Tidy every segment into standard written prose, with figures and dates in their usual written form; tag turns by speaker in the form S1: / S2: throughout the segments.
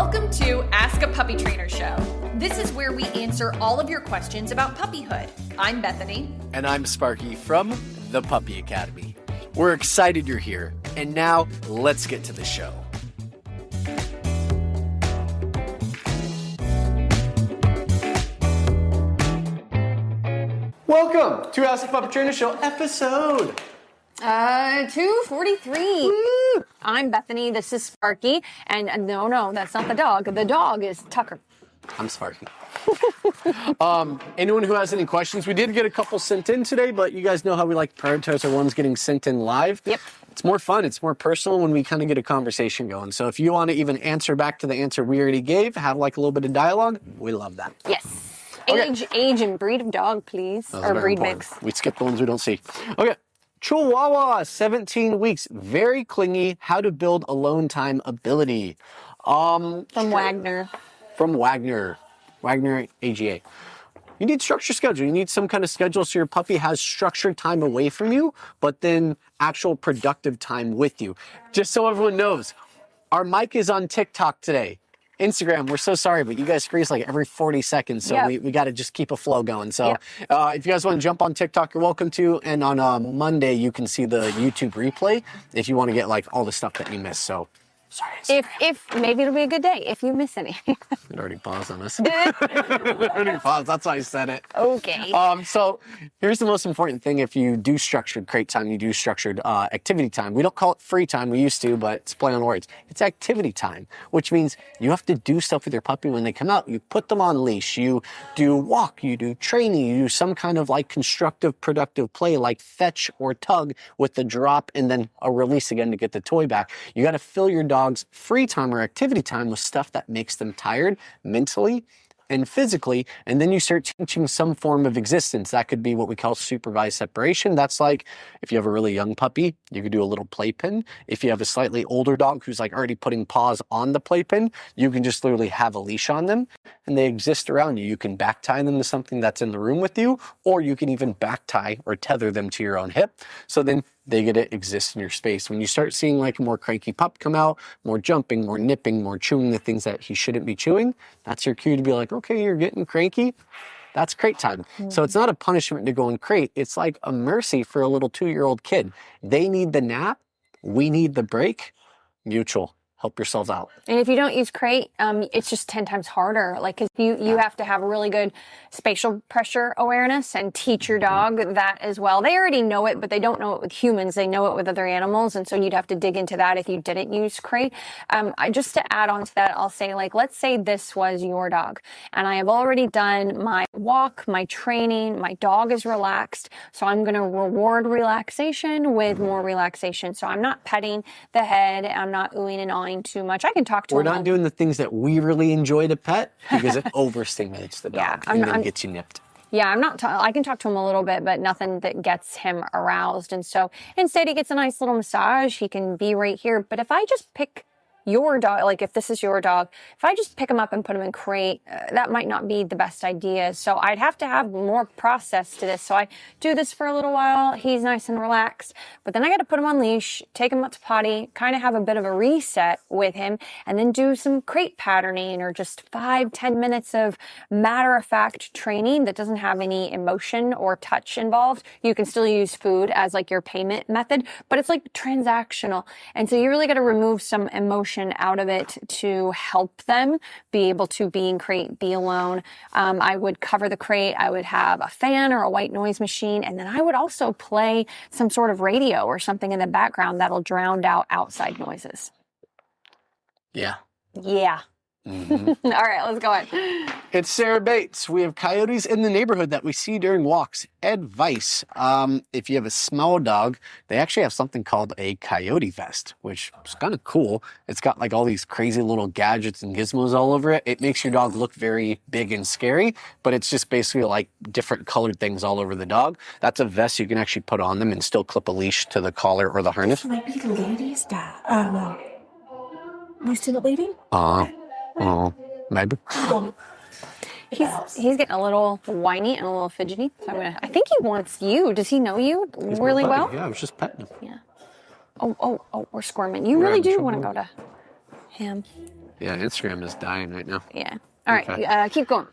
S1: Welcome to Ask a Puppy Trainer Show. This is where we answer all of your questions about puppyhood. I'm Bethany.
S2: And I'm Sparky from the Puppy Academy. We're excited you're here. And now, let's get to the show. Welcome to Ask a Puppy Trainer Show episode
S3: 243.
S2: Woo!
S3: I'm Bethany. This is Sparky. And no, that's not the dog. The dog is Tucker.
S2: I'm Sparky. Anyone who has any questions, we did get a couple sent in today, but you guys know how we like to prioritize our ones getting sent in live.
S3: Yep.
S2: It's more fun. It's more personal when we kind of get a conversation going. So if you want to even answer back to the answer we already gave, have like a little bit of dialogue, we love that.
S3: Yes.
S2: Okay.
S3: Age, and breed of dog, please. Or breed mix.
S2: We skip the ones we don't see. Okay. Chihuahua, 17 weeks, very clingy, how to build alone time ability.
S3: From Wagner.
S2: From Wagner AGA. You need structured schedule. You need some kind of schedule so your puppy has structured time away from you, but then actual productive time with you. Just so everyone knows, our mic is on TikTok today. Instagram, we're so sorry, but you guys freeze like every 40 seconds, so we got to just keep a flow going. So if you guys want to jump on TikTok, you're welcome to. And on Monday, you can see the YouTube replay if you want to get like all the stuff that you missed. So sorry.
S3: If maybe it'll be a good day if you miss any.
S2: It already paused on us. It already paused. That's why I said it.
S3: Okay.
S2: So here's the most important thing. If you do structured crate time, you do structured activity time. We don't call it free time. We used to, but it's play on words. It's activity time, which means you have to do stuff with your puppy when they come out. You put them on leash. You do walk. You do training. You do some kind of like constructive, productive play like fetch or tug with the drop and then a release again to get the toy back. You got to fill your dog's free time or activity time with stuff that makes them tired mentally and physically, and then you start teaching some form of existence. That could be what we call supervised separation. That's like if you have a really young puppy, you could do a little playpen. If you have a slightly older dog who's like already putting paws on the playpen, you can just literally have a leash on them and they exist around you. You can back tie them to something that's in the room with you, or you can even back tie or tether them to your own hip. So then they get to exist in your space. When you start seeing like a more cranky pup come out, more jumping, more nipping, more chewing the things that he shouldn't be chewing, that's your cue to be like, okay, you're getting cranky. That's crate time. So it's not a punishment to go and crate. It's like a mercy for a little 2-year-old kid. They need the nap. We need the break. Mutual. Help yourselves out.
S3: And if you don't use crate, it's just 10 times harder. Like, cause you have to have a really good spatial pressure awareness and teach your dog that as well. They already know it, but they don't know it with humans. They know it with other animals. And so you'd have to dig into that if you didn't use crate. Just to add on to that, I'll say like, let's say this was your dog and I have already done my walk, my training, my dog is relaxed. So I'm going to reward relaxation with more relaxation. So I'm not petting the head. I'm not oohing and awing too much. I can talk to him.
S2: We're not doing the things that we really enjoy to pet because it overstimulates the dog and then gets you nipped.
S3: Yeah, I can talk to him a little bit, but nothing that gets him aroused. And so instead he gets a nice little massage. He can be right here. But if I just pick your dog, like if this is your dog, if I just pick him up and put him in crate, that might not be the best idea. So I'd have to have more process to this. So I do this for a little while. He's nice and relaxed, but then I got to put him on leash, take him out to potty, kind of have a bit of a reset with him, and then do some crate patterning or just 5-10 minutes of matter-of-fact training that doesn't have any emotion or touch involved. You can still use food as like your payment method, but it's like transactional. And so you really got to remove some emotion out of it to help them be able to be in crate, be alone. I would cover the crate. I would have a fan or a white noise machine. And then I would also play some sort of radio or something in the background that'll drown out outside noises.
S2: Yeah.
S3: Yeah. Mm-hmm. All right, let's go on.
S2: It's Sarah Bates. We have coyotes in the neighborhood that we see during walks. Advice. If you have a small dog, they actually have something called a coyote vest, which is kind of cool. It's got like all these crazy little gadgets and gizmos all over it. It makes your dog look very big and scary, but it's just basically like different colored things all over the dog. That's a vest you can actually put on them and still clip a leash to the collar or the harness.
S4: This might be the lady's dad. You see the lady?
S2: Oh, maybe.
S3: He's getting a little whiny and a little fidgety. So I think he wants you. Does he know you really well?
S2: Yeah, I was just petting him.
S3: Yeah. Oh, we're squirming. You really do want to go to him.
S2: Yeah, Instagram is dying right now.
S3: Yeah. All right,
S2: Okay.
S3: keep going.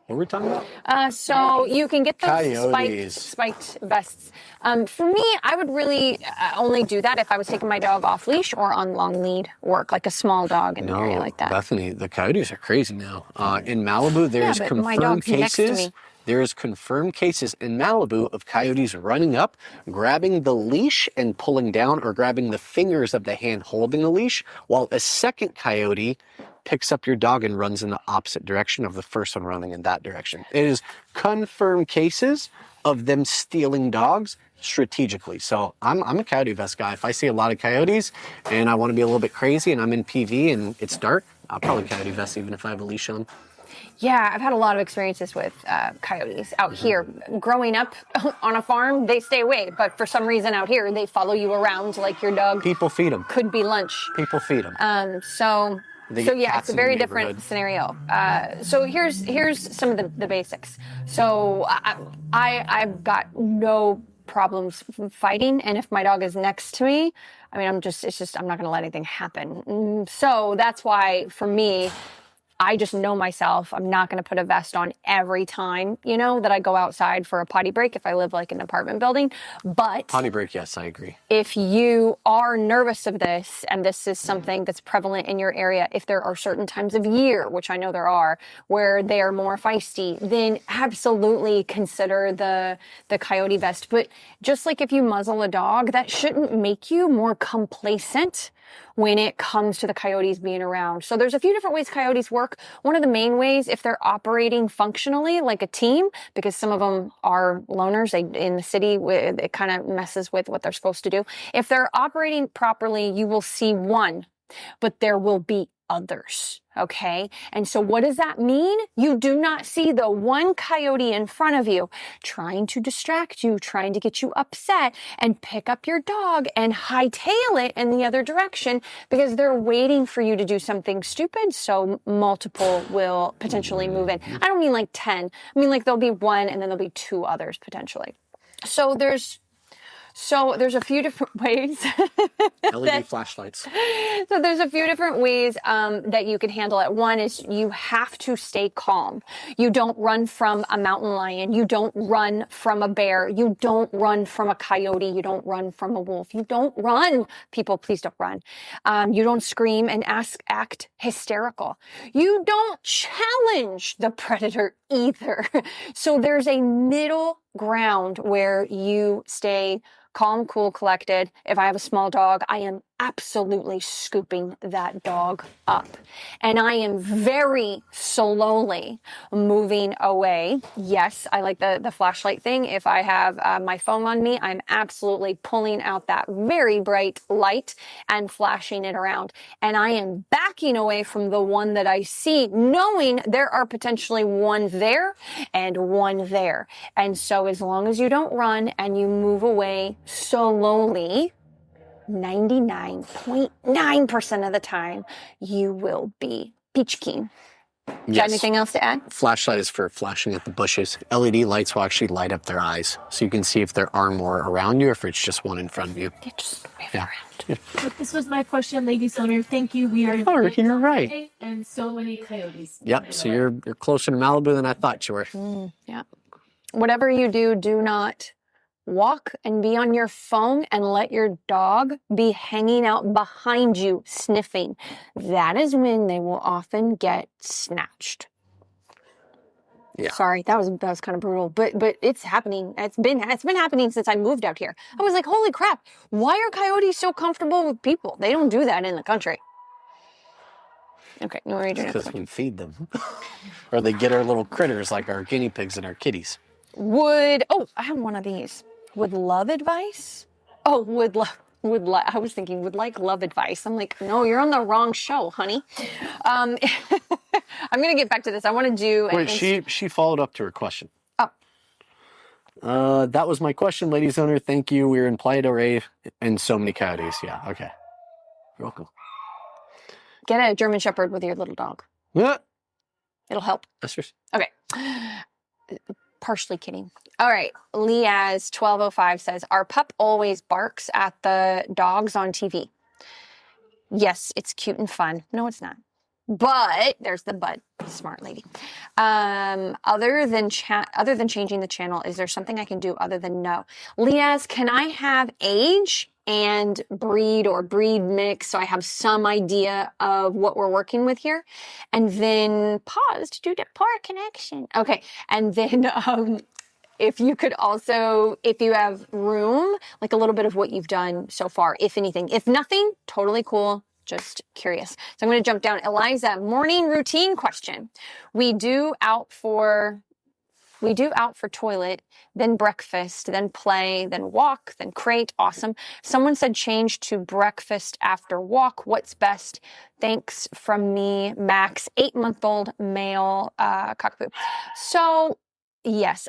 S2: What were we talking about?
S3: So you can get those
S2: Coyotes.
S3: spiked vests. For me, I would really only do that if I was taking my dog off leash or on long lead work, like a small dog in an area like that.
S2: Bethany, the coyotes are crazy now. In Malibu, there's
S3: but my
S2: confirmed
S3: dog's next to
S2: cases.
S3: me.
S2: There's confirmed cases in Malibu of coyotes running up, grabbing the leash and pulling down, or grabbing the fingers of the hand holding the leash, while a second coyote picks up your dog and runs in the opposite direction of the first one running in that direction. It is confirmed cases of them stealing dogs strategically. So I'm a coyote vest guy. If I see a lot of coyotes and I want to be a little bit crazy and I'm in PV and it's dark, I'll probably coyote vest even if I have a leash on.
S3: Yeah, I've had a lot of experiences with coyotes out here. Growing up on a farm, they stay away, but for some reason out here, they follow you around like your dog
S2: People feed them.
S3: could be lunch.
S2: People feed them.
S3: So yeah, it's a very different scenario. So here's some of the basics. So I've got no problems fighting, and if my dog is next to me, I mean, I'm not going to let anything happen. So that's why for me, I just know myself. I'm not going to put a vest on every time, that I go outside for a potty break if I live like in an apartment building. But
S2: Potty break, yes, I agree.
S3: if you are nervous of this, and this is something that's prevalent in your area, if there are certain times of year, which I know there are, where they are more feisty, then absolutely consider the coyote vest. But just like if you muzzle a dog, that shouldn't make you more complacent when it comes to the coyotes being around. So there's a few different ways coyotes work. One of the main ways, if they're operating functionally like a team, because some of them are loners in the city, it kind of messes with what they're supposed to do. If they're operating properly, you will see one, but there will be others. Okay. And so what does that mean? You do not see the one coyote in front of you trying to distract you, trying to get you upset, and pick up your dog and hightail it in the other direction because they're waiting for you to do something stupid. So multiple will potentially move in. I don't mean like 10. I mean like there'll be one and then there'll be two others potentially. So there's a few different ways.
S2: LED flashlights.
S3: So there's a few different ways that you can handle it. One is you have to stay calm. You don't run from a mountain lion. You don't run from a bear. You don't run from a coyote. You don't run from a wolf. You don't run. People, please don't run. You don't scream and act hysterical. You don't challenge the predator either. So there's a middle ground where you stay calm, cool, collected. If I have a small dog, I am absolutely scooping that dog up. And I am very slowly moving away. Yes, I like the flashlight thing. If I have my phone on me, I'm absolutely pulling out that very bright light and flashing it around. And I am backing away from the one that I see, knowing there are potentially one there and one there. And so as long as you don't run and you move away slowly, 99.9% of the time, you will be peach keen. Got anything else to add?
S2: Flashlight is for flashing at the bushes. LED lights will actually light up their eyes, so you can see if there are more around you or if it's just one in front of you.
S3: Yeah, just move
S2: Yeah.
S3: around.
S4: But this was my question, ladies. So thank you. We are
S2: Oh, you're right.
S4: And so many coyotes.
S2: Yep, so you're closer to Malibu than I thought you were.
S3: Yeah. Whatever you do, do not walk and be on your phone and let your dog be hanging out behind you sniffing. That is when they will often get snatched.
S2: Yeah.
S3: Sorry, that was kind of brutal, but it's happening. It's been happening since I moved out here. I was like, holy crap! Why are coyotes so comfortable with people? They don't do that in the country. Okay, no worries.
S2: Because we feed them. Or they get our little critters like our guinea pigs and our kitties.
S3: I have one of these. Would love advice? Oh, I was thinking would like love advice. I'm like, no, you're on the wrong show, honey. I'm going to get back to this. I want to do...
S2: Wait, she followed up to her question.
S3: Oh.
S2: That was my question, ladies owner. Thank you. We're in Playa Rave and so many coyotes. Yeah, okay. You're welcome.
S3: Get a German Shepherd with your little dog.
S2: What?
S3: It'll help.
S2: Esther's.
S3: Okay. Partially kidding. All right. Leaz1205 says, our pup always barks at the dogs on TV. Yes, it's cute and fun. No, it's not. But there's the but, smart lady. Other than changing the channel, is there something I can do other than no? Leaz, can I have age and breed or breed mix so I have some idea of what we're working with here? And then pause to do the poor connection. Okay, and then if you could also, if you have room, like a little bit of what you've done so far, if anything. If nothing, totally cool. Just curious. So I'm going to jump down. Eliza, morning routine question. We do out for toilet, then breakfast, then play, then walk, then crate. Awesome. Someone said change to breakfast after walk. What's best? Thanks from me, Max, 8-month-old male cockapoo. So yes,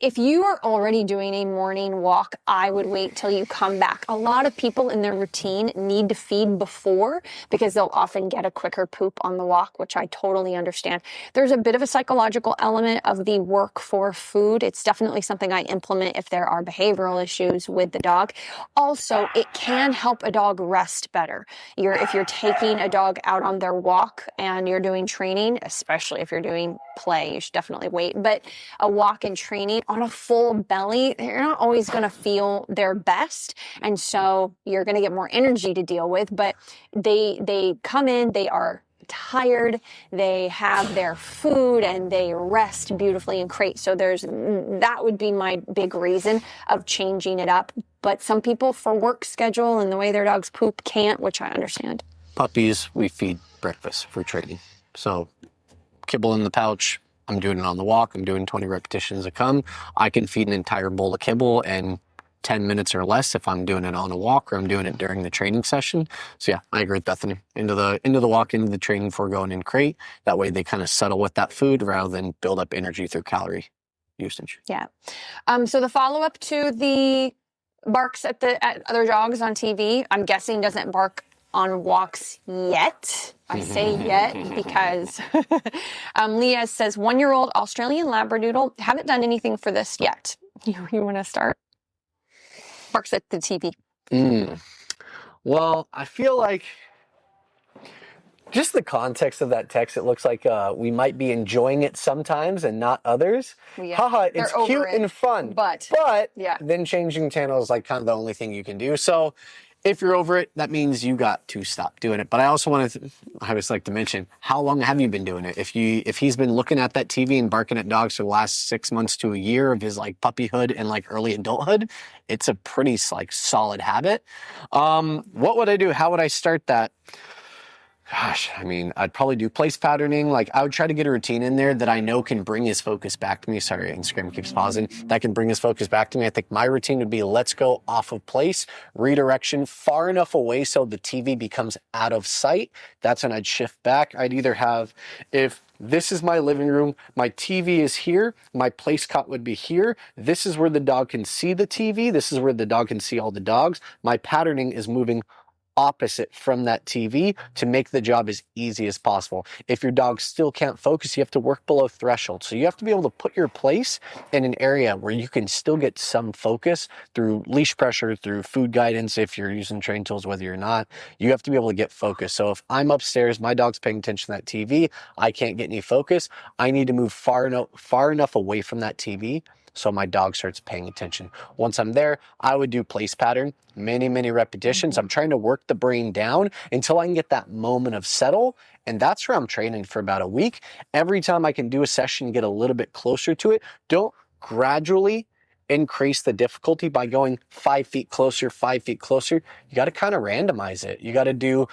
S3: if you are already doing a morning walk, I would wait till you come back. A lot of people in their routine need to feed before because they'll often get a quicker poop on the walk, which I totally understand. There's a bit of a psychological element of the work for food. It's definitely something I implement if there are behavioral issues with the dog. Also, it can help a dog rest better. If you're taking a dog out on their walk and you're doing training, especially if you're doing play, you should definitely wait. But a walk and training on a full belly, they're not always going to feel their best. And so you're going to get more energy to deal with, but they come in, they are tired, they have their food, and they rest beautifully in crate. So that would be my big reason of changing it up. But some people, for work schedule and the way their dogs poop, can't, which I understand.
S2: Puppies, we feed breakfast for training. So kibble in the pouch. I'm doing it on the walk. I'm doing 20 repetitions a come. I can feed an entire bowl of kibble in 10 minutes or less if I'm doing it on a walk or I'm doing it during the training session. So yeah, I agree with Bethany. Into the walk, into the training before going in crate. That way they kind of settle with that food rather than build up energy through calorie usage.
S3: Yeah. So the follow-up to the barks at other dogs on TV, I'm guessing doesn't bark on walks yet. I say yet because Leah says 1-year-old Australian Labradoodle. Haven't done anything for this yet. You want to start? Barks at the TV.
S2: Well, I feel like just the context of that text, it looks like we might be enjoying it sometimes and not others.
S3: Yeah,
S2: haha, it's cute and fun.
S3: But yeah,
S2: then changing channel is like kind of the only thing you can do. So if you're over it, that means you got to stop doing it. But I also I always like to mention, how long have you been doing it? If he's been looking at that TV and barking at dogs for the last 6 months to a year of his like puppyhood and like early adulthood, it's a pretty like solid habit. What would I do? How would I start that? Gosh, I mean, I'd probably do place patterning. Like I would try to get a routine in there that I know can bring his focus back to me. Sorry, Instagram keeps pausing. That can bring his focus back to me. I think my routine would be let's go off of place, redirection far enough away so the TV becomes out of sight. That's when I'd shift back. I'd either have, if this is my living room, my TV is here, my place cot would be here. This is where the dog can see the TV. This is where the dog can see all the dogs. My patterning is moving opposite from that TV to make the job as easy as possible. If your dog still can't focus, you have to work below threshold. So you have to be able to put your place in an area where you can still get some focus through leash pressure, through food guidance, if you're using train tools, whether you're not, you have to be able to get focus. So if I'm upstairs, my dog's paying attention to that TV, I can't get any focus, I need to move far enough away from that TV so my dog starts paying attention. Once I'm there, I would do place pattern, many repetitions. I'm trying to work the brain down until I can get that moment of settle. And that's where I'm training for about a week. Every time I can do a session, get a little bit closer to it. Don't gradually increase the difficulty by going 5 feet closer, 5 feet closer. You got to kind of randomize it. You got to do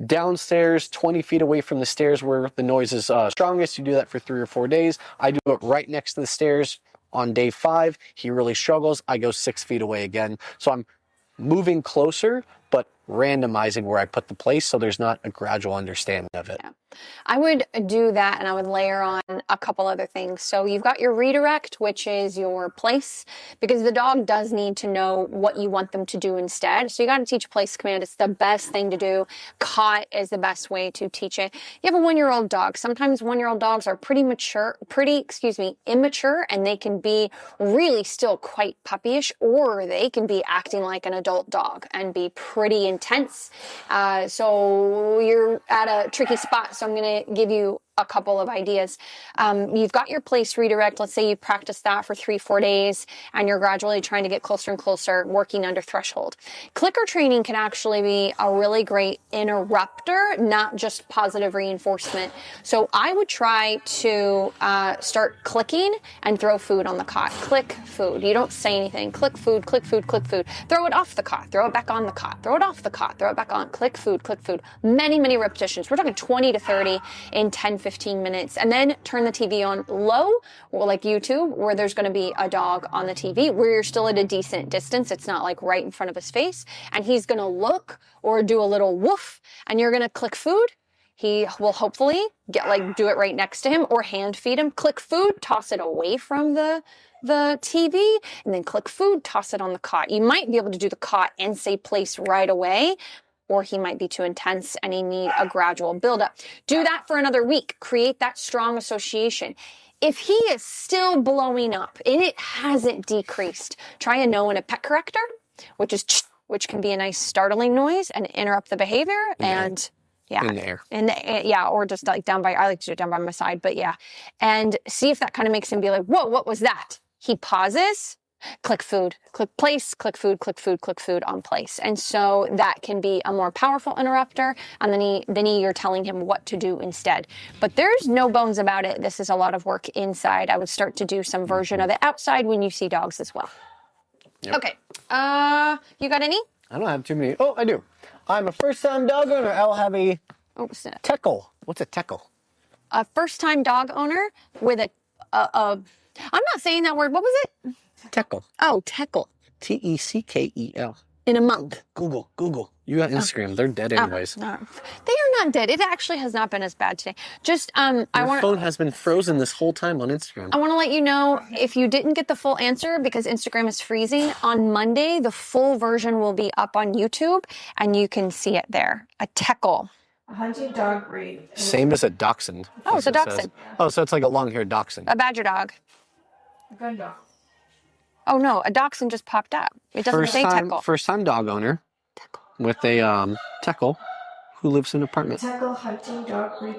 S2: downstairs, 20 feet away from the stairs where the noise is strongest. You do that for 3 or 4 days. I do it right next to the stairs. On day 5, he really struggles. I go 6 feet away again. So I'm moving closer, but randomizing where I put the place so there's not a gradual understanding of it.
S3: Yeah. I would do that and I would layer on a couple other things. So you've got your redirect, which is your place, because the dog does need to know what you want them to do instead. So you got to teach place command. It's the best thing to do. Caught is the best way to teach it. You have a 1-year-old dog. Sometimes 1-year-old dogs are immature, and they can be really still quite puppyish, or they can be acting like an adult dog and be pretty intense intense. So you're at a tricky spot. So I'm going to give you a couple of ideas. You've got your place redirect. Let's say you practice that for 3-4 days and you're gradually trying to get closer and closer, working under threshold. Clicker training can actually be a really great interrupter, not just positive reinforcement. So I would try to start clicking and throw food on the cot. Click food. You don't say anything. Click food, click food, click food. Throw it off the cot. Throw it back on the cot. Throw it off the cot. Throw it back on. Click food, click food. Many, many repetitions. We're talking 20 to 30 in 10-15 minutes. And then turn the TV on low, or like YouTube, where there's going to be a dog on the TV where you're still at a decent distance. It's not like right in front of his face. And he's going to look or do a little woof, and you're going to click food. He will hopefully do it right next to him, or hand feed him. Click food, toss it away from the TV, and then click food, toss it on the cot. You might be able to do the cot and say place right away, or he might be too intense and he need a gradual buildup. Do that for another week. Create that strong association. If he is still blowing up and it hasn't decreased, try a no and a pet corrector, which can be a nice startling noise and interrupt the behavior. And yeah,
S2: in the air.
S3: Yeah, or just like down by, I like to do it down by my side, but yeah. And see if that kind of makes him be like, whoa, what was that? He pauses, click food, click place, click food, click food, click food on place. And so that can be a more powerful interrupter. And then you're telling him what to do instead. But there's no bones about it. This is a lot of work inside. I would start to do some version of it outside when you see dogs as well. Yep. Okay. You got any?
S2: I don't have too many. Oh, I do. I'm a first-time dog owner. I'll have a teckle. What's a teckle?
S3: A first-time dog owner with I'm not saying that word. What was it?
S2: Teckle.
S3: Oh, teckle.
S2: Teckel.
S3: In a month.
S2: Google. You got Instagram. They're dead anyways.
S3: No. They are not dead. It actually has not been as bad today. Just,
S2: Your phone has been frozen this whole time on Instagram.
S3: I want to let you know, if you didn't get the full answer because Instagram is freezing, on Monday, the full version will be up on YouTube and you can see it there. A teckle.
S4: A hunting dog breed.
S2: Same as a Dachshund.
S3: Oh, it's a Dachshund.
S2: Oh, so it's like a long-haired Dachshund.
S3: A badger dog.
S4: A gun dog.
S3: Oh no, a Dachshund just popped up. It doesn't say teckle.
S2: First-time dog owner with a teckle who lives in an apartment.
S4: Teckle hunting dog breed.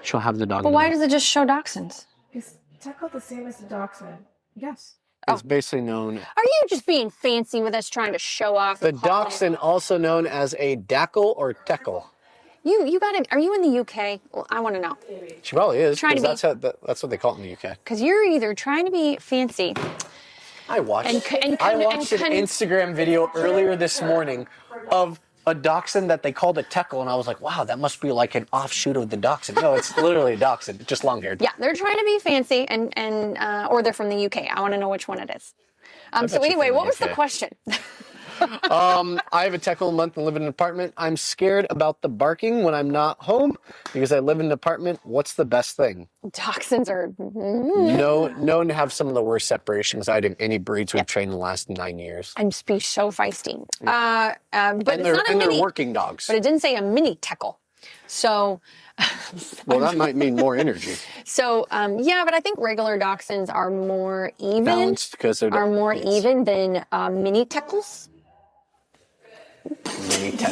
S2: She'll have the dog.
S3: But why does it just show Dachshunds?
S4: Is teckle the same as the dachshund? Yes.
S2: It's basically known.
S3: Are you just being fancy with us trying to show off?
S2: The Dachshund, also known as a dackle or teckle.
S3: You got it. Are you in the UK? Well, I want to know.
S2: She probably is.
S3: Trying to
S2: That's what they call it in the UK.
S3: Because you're either trying to be fancy.
S2: I watched an
S3: and
S2: Instagram video earlier this morning of a Dachshund that they called a teckle, and I was like, wow, that must be like an offshoot of the Dachshund. No, it's literally a Dachshund, just long-haired.
S3: Yeah, they're trying to be fancy, or they're from the UK. I want to know which one it is. So anyway, what was the question?
S2: I have a teckle a month and live in an apartment. I'm scared about the barking when I'm not home because I live in an apartment. What's the best thing?
S3: Dachshunds are
S2: known to have some of the worst separation anxiety of any breeds we've trained in the last 9 years.
S3: And be so feisty. But
S2: they're working dogs.
S3: But it didn't say a mini teckle. So.
S2: Well, that might mean more energy.
S3: So, yeah, but I think regular Dachshunds are more even.
S2: Balanced because they're
S3: more even than mini teckles.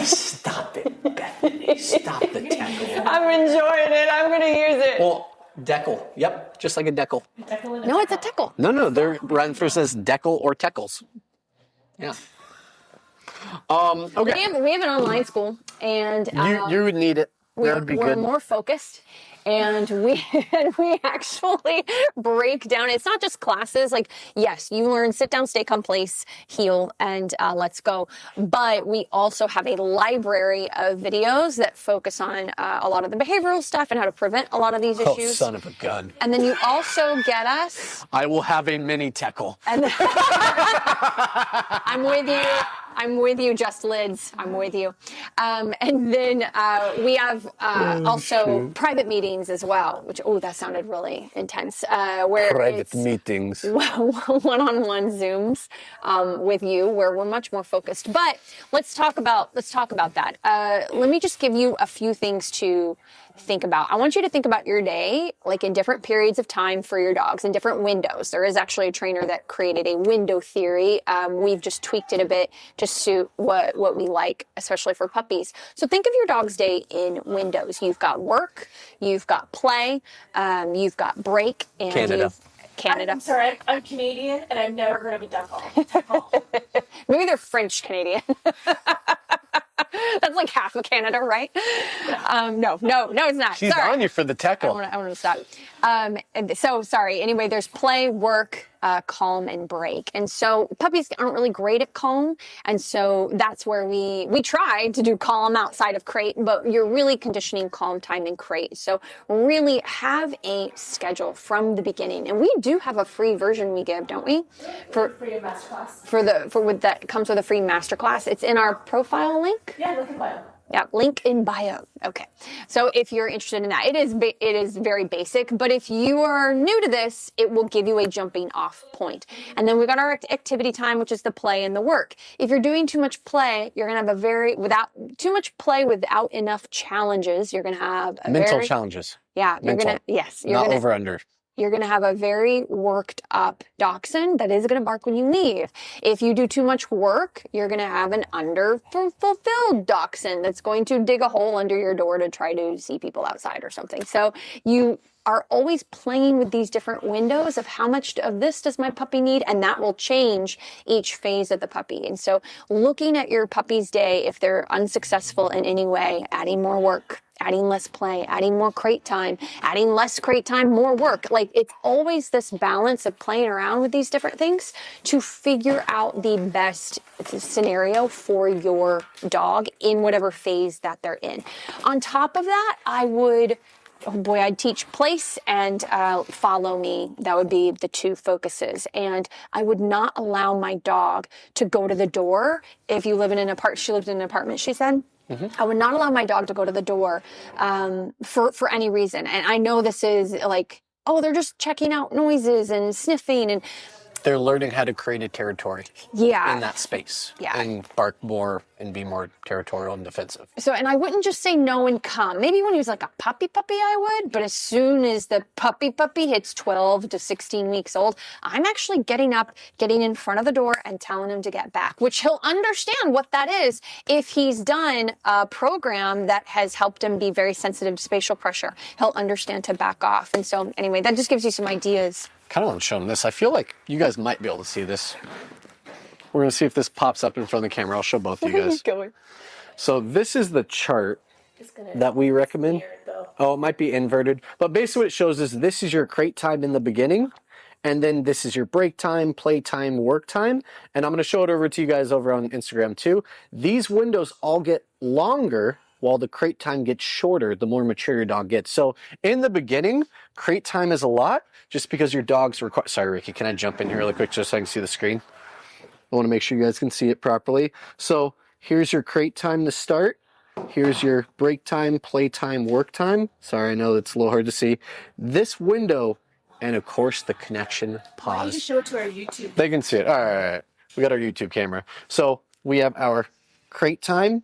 S2: Stop it, Bethany. Stop the teckle.
S3: I'm enjoying it. I'm going to use it.
S2: Well, deckle. Yep, just like a deckle.
S3: No, it's a teckle.
S2: No, they're Renfrew says deckle or teckles. Yeah. Okay.
S3: We have an online school, and
S2: you would need it. That would be good.
S3: We're more focused. And we actually break down. It's not just classes. Like, yes, you learn sit down, stay, come, place, heel, and let's go. But we also have a library of videos that focus on a lot of the behavioral stuff and how to prevent a lot of these issues.
S2: Oh, son of a gun.
S3: And then you also get us.
S2: I will have a mini teckle.
S3: And I'm with you. I'm with you, Just Lids. I'm with you. And then we have also private meetings as well, which, that sounded really intense. Where
S2: private meetings.
S3: One-on-one Zooms with you, where we're much more focused. But let's talk about that. Let me just give you a few things to think about. I want you to think about your day, like in different periods of time for your dogs, in different windows. There is actually a trainer that created a window theory. We've just tweaked it a bit to suit what we like, especially for puppies. So think of your dog's day in windows. You've got work, you've got play, you've got break, and
S2: Canada.
S3: Canada.
S4: I'm sorry, I'm Canadian and I've never heard of a duck hall.
S3: Maybe they're French Canadian. That's like half of Canada, right? No, it's not.
S2: She's
S3: Sorry.
S2: on you for the tackle.
S3: I want to stop. And so sorry. Anyway, there's play, work, calm, and break. And so puppies aren't really great at calm. And so that's where we try to do calm outside of crate, but you're really conditioning calm time in crate. So really have a schedule from the beginning. And we do have a free version we give, don't we?
S4: Free masterclass.
S3: That comes with a free masterclass. It's in our profile link.
S4: Yeah, look at bio.
S3: Yeah, link in bio. Okay. So if you're interested in that, it is very basic, but if you are new to this, it will give you a jumping off point. And then we got our activity time, which is the play and the work. If you're doing too much play, you're going to have without enough challenges, you're going to have
S2: Mental challenges.
S3: Yeah, you're going to,
S2: Not over under.
S3: you're going to have a very worked up dachshund that is going to bark when you leave. If you do too much work, you're going to have an underfulfilled dachshund that's going to dig a hole under your door to try to see people outside or something. So you are always playing with these different windows of how much of this does my puppy need, and that will change each phase of the puppy. And so looking at your puppy's day, if they're unsuccessful in any way, adding more work, adding less play, adding more crate time, adding less crate time, more work. Like it's always this balance of playing around with these different things to figure out the best scenario for your dog in whatever phase that they're in. On top of that, I'd teach place and follow me. That would be the two focuses. And I would not allow my dog to go to the door. If you live in an apartment, she lived in an apartment, she said. I would not allow my dog to go to the door for any reason. And I know this is like, oh, they're just checking out noises and sniffing and
S2: They're learning how to create a territory in that space. And bark more and be more territorial and defensive.
S3: So, and I wouldn't just say no and come. Maybe when he was like a puppy, I would. But as soon as the puppy hits 12 to 16 weeks old, I'm actually getting up, getting in front of the door and telling him to get back, which he'll understand what that is if he's done a program that has helped him be very sensitive to spatial pressure. He'll understand to back off. And so anyway, that just gives you some ideas.
S2: Kind of want to show them this. I feel like you guys might be able to see this. We're going to see if this pops up in front of the camera. I'll show both of you guys. So this is the chart that we recommend. Oh, it might be inverted. But basically what it shows is this is your crate time in the beginning. And then this is your break time, play time, work time. And I'm going to show it over to you guys over on Instagram too. These windows all get longer while the crate time gets shorter the more mature your dog gets. So in the beginning, crate time is a lot just because your dogs require... Sorry, Ricky, can I jump in here really quick just so I can see the screen? I want to make sure you guys can see it properly. So here's your crate time to start. Here's your break time, play time, work time. Sorry, I know it's a little hard to see. This window, and of course the connection pause.
S4: Why don't you show it to our YouTube?
S2: They can see it. All right. We got our YouTube camera. So we have our crate time,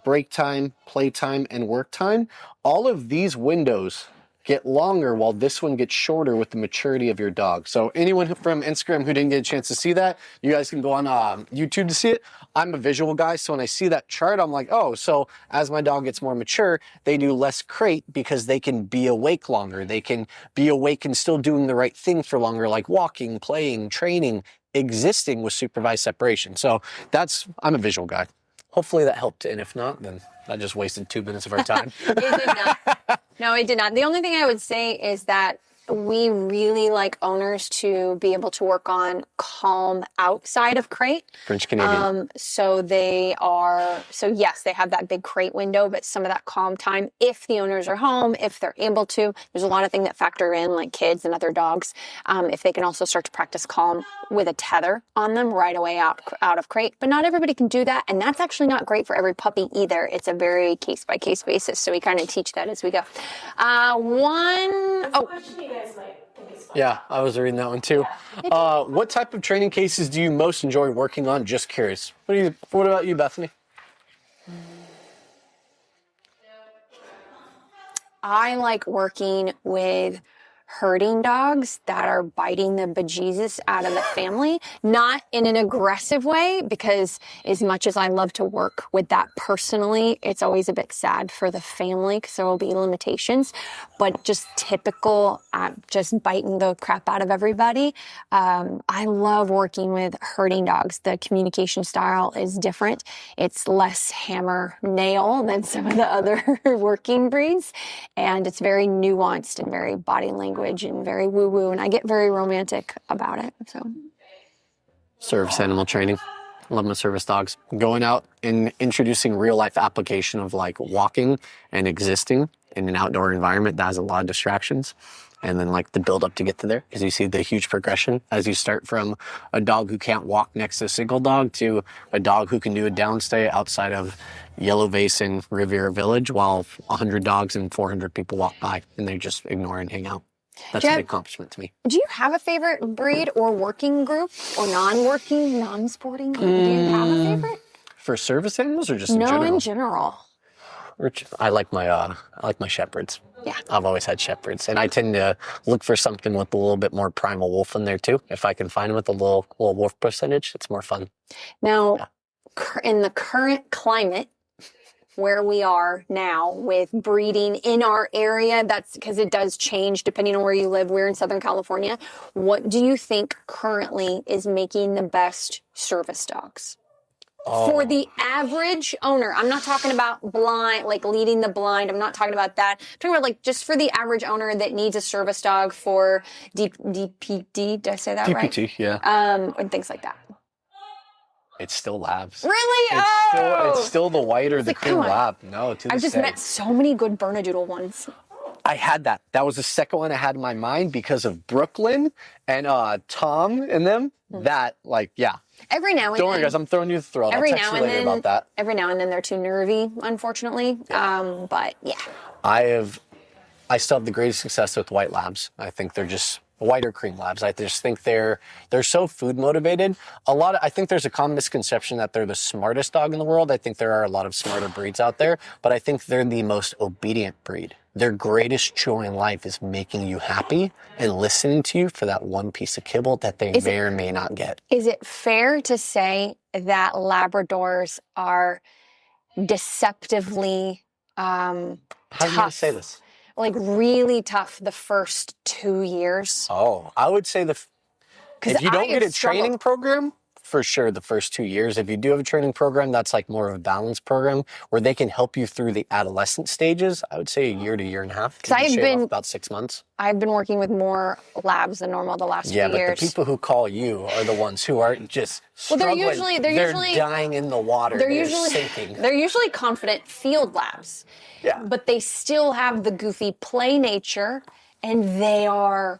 S2: break time, play time, and work time. All of these windows get longer while this one gets shorter with the maturity of your dog. So anyone from Instagram who didn't get a chance to see that, you guys can go on YouTube to see it. I'm a visual guy, so when I see that chart, I'm like, oh, so as my dog gets more mature, they do less crate because they can be awake longer. They can be awake and still doing the right thing for longer, like walking, playing, training, existing with supervised separation. So I'm a visual guy. Hopefully that helped, and if not, then I just wasted 2 minutes of our time.
S3: It did not. No, it did not. The only thing I would say is that we really like owners to be able to work on calm outside of crate.
S2: French Canadian.
S3: So yes, they have that big crate window, but some of that calm time, if the owners are home, if they're able to, there's a lot of things that factor in, like kids and other dogs. If they can also start to practice calm with a tether on them right away out of crate, but not everybody can do that. And that's actually not great for every puppy either. It's a very case by case basis. So we kind of teach that as we go.
S2: Yeah, I was reading that one too. What type of training cases do you most enjoy working on? Just curious. What about you, Bethany?
S3: I like working with herding dogs that are biting the bejesus out of the family, not in an aggressive way, because as much as I love to work with that personally, it's always a bit sad for the family because there will be limitations, but just typical, just biting the crap out of everybody. I love working with herding dogs. The communication style is different. It's less hammer nail than some of the other working breeds, and it's very nuanced and very body language and very woo-woo, and I get very romantic about it. So,
S2: Service animal training. Love my service dogs. Going out and introducing real life application of like walking and existing in an outdoor environment that has a lot of distractions. And then like the build up to get to there, because you see the huge progression as you start from a dog who can't walk next to a single dog to a dog who can do a downstay outside of Yellow Vase in Riviera Village while 100 dogs and 400 people walk by and they just ignore and hang out. That's a big accomplishment to me.
S3: do you have a favorite breed or working group or non-working, non-sporting? Do you have a favorite?
S2: For service animals or just in
S3: No,
S2: general?
S3: in general.
S2: I like my shepherds.
S3: Yeah.
S2: I've always had shepherds, and I tend to look for something with a little bit more primal wolf in there too. If I can find with a little wolf percentage, it's more fun.
S3: Now, in the current climate where we are now with breeding in our area, that's because it does change depending on where you live. We're in Southern California. What do you think currently is making the best service dogs? For the average owner, I'm not talking about blind, like leading the blind. I'm not talking about that. I'm talking about like just for the average owner that needs a service dog for DPD. Did I say that right?
S2: DPT, yeah.
S3: And things like that.
S2: It's still labs.
S3: Really?
S2: It's still the white or the cream
S3: come on.
S2: lab. No, to this
S3: I've just
S2: day.
S3: met so many good Bernedoodle ones.
S2: I had that. That was the second one I had in my mind because of Brooklyn and Tom and them. That, like, yeah.
S3: Every now and
S2: Don't
S3: then.
S2: worry, guys. I'm throwing you the throat. I'll
S3: Every
S2: text
S3: now
S2: you
S3: and
S2: later
S3: then.
S2: about that.
S3: Every now and then they're too nervy, unfortunately. But yeah.
S2: I still have the greatest success with white labs. I think they're just white or cream labs. I just think they're so food motivated. I think there's a common misconception that they're the smartest dog in the world. I think there are a lot of smarter breeds out there, but I think they're the most obedient breed. Their greatest joy in life is making you happy and listening to you for that one piece of kibble that they may or may not get.
S3: Is it fair to say that Labradors are deceptively
S2: How do you
S3: tough?
S2: say this?
S3: Like really tough the first 2 years?
S2: Oh, I would say if you don't get a training program, for sure the first 2 years. If you do have a training program, that's like more of a balanced program where they can help you through the adolescent stages. I would say a year to year and a half.
S3: Because I've been
S2: about 6 months.
S3: I've been working with more labs than normal the last few years.
S2: Yeah, but the people who call you are the ones who are just struggling.
S3: They're usually
S2: dying in the water. They're sinking.
S3: They're usually confident field labs.
S2: Yeah.
S3: But they still have the goofy play nature, and they are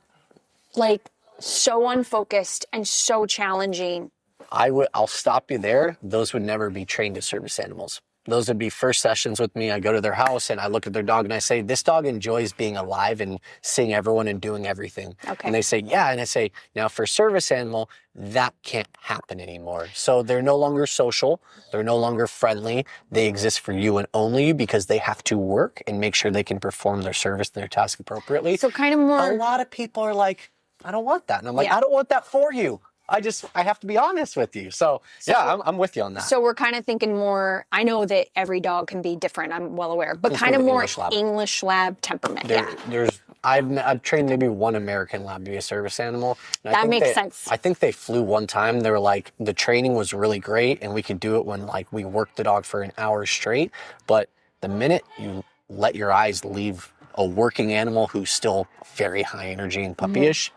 S3: like so unfocused and so challenging.
S2: I'll stop you there. Those would never be trained as service animals. Those would be first sessions with me. I go to their house and I look at their dog and I say, this dog enjoys being alive and seeing everyone and doing everything.
S3: Okay.
S2: And they say, yeah. And I say, now for service animal, that can't happen anymore. So they're no longer social. They're no longer friendly. They exist for you and only you because they have to work and make sure they can perform their service and their task appropriately.
S3: So kind of more.
S2: A lot of people are like, I don't want that. And I'm like,
S3: Yeah.
S2: I don't want that for you. I have to be honest with you. So yeah, I'm with you on that.
S3: So we're kind of thinking more, I know that every dog can be different, I'm well aware, but kind of more English lab temperament.
S2: I've trained maybe one American lab to be a service animal. And
S3: That makes sense.
S2: I think they flew one time. They were like, the training was really great and we could do it when like we worked the dog for an hour straight. But the minute you let your eyes leave a working animal who's still very high energy and puppyish,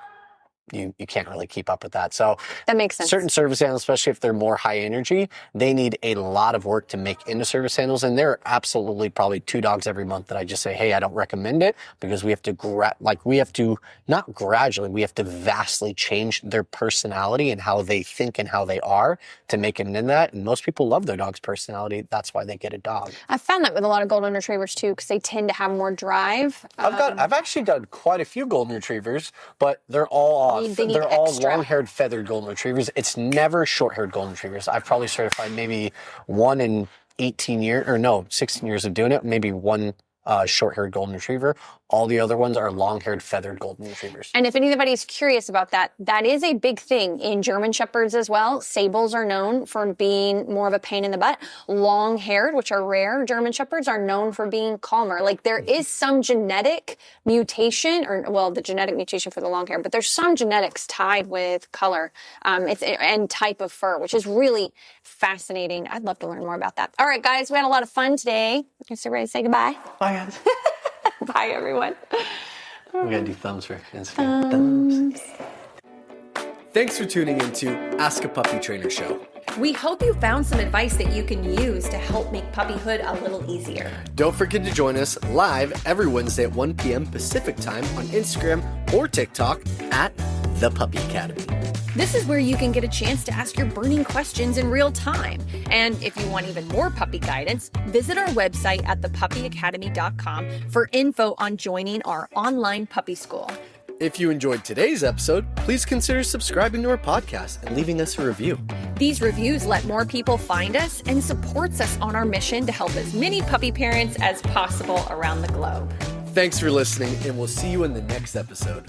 S2: you can't really keep up with that. So
S3: that makes sense.
S2: Certain service animals, especially if they're more high energy, they need a lot of work to make into service animals. And there are absolutely probably 2 dogs every month that I just say, hey, I don't recommend it because we have to not gradually, we have to vastly change their personality and how they think and how they are to make it into that. And most people love their dog's personality. That's why they get a dog.
S3: I've found that with a lot of golden retrievers too, because they tend to have more drive.
S2: I've actually done quite a few golden retrievers, but they're all long-haired feathered golden retrievers. It's never short-haired golden retrievers. I've probably certified maybe one in 16 years of doing it, maybe one short-haired golden retriever. All the other ones are long-haired feathered golden retrievers.
S3: And if anybody's curious about that, that is a big thing in German Shepherds as well. Sables are known for being more of a pain in the butt. Long-haired, which are rare, German Shepherds are known for being calmer. Like there is some genetic mutation, or well, the genetic mutation for the long hair, but there's some genetics tied with color and type of fur, which is really fascinating. I'd love to learn more about that. All right, guys, we had a lot of fun today. Is everybody say goodbye?
S4: Bye, guys.
S3: Bye, everyone.
S2: We gotta do thumbs for Instagram. Thumbs.
S5: Thanks for tuning into Ask a Puppy Trainer Show.
S1: We hope you found some advice that you can use to help make puppyhood a little easier.
S5: Don't forget to join us live every Wednesday at 1 p.m. Pacific Time on Instagram or TikTok at The Puppy Academy.
S1: This is where you can get a chance to ask your burning questions in real time. And if you want even more puppy guidance, visit our website at thepuppyacademy.com for info on joining our online puppy school.
S5: If you enjoyed today's episode, please consider subscribing to our podcast and leaving us a review.
S1: These reviews let more people find us and supports us on our mission to help as many puppy parents as possible around the globe.
S5: Thanks for listening, and we'll see you in the next episode.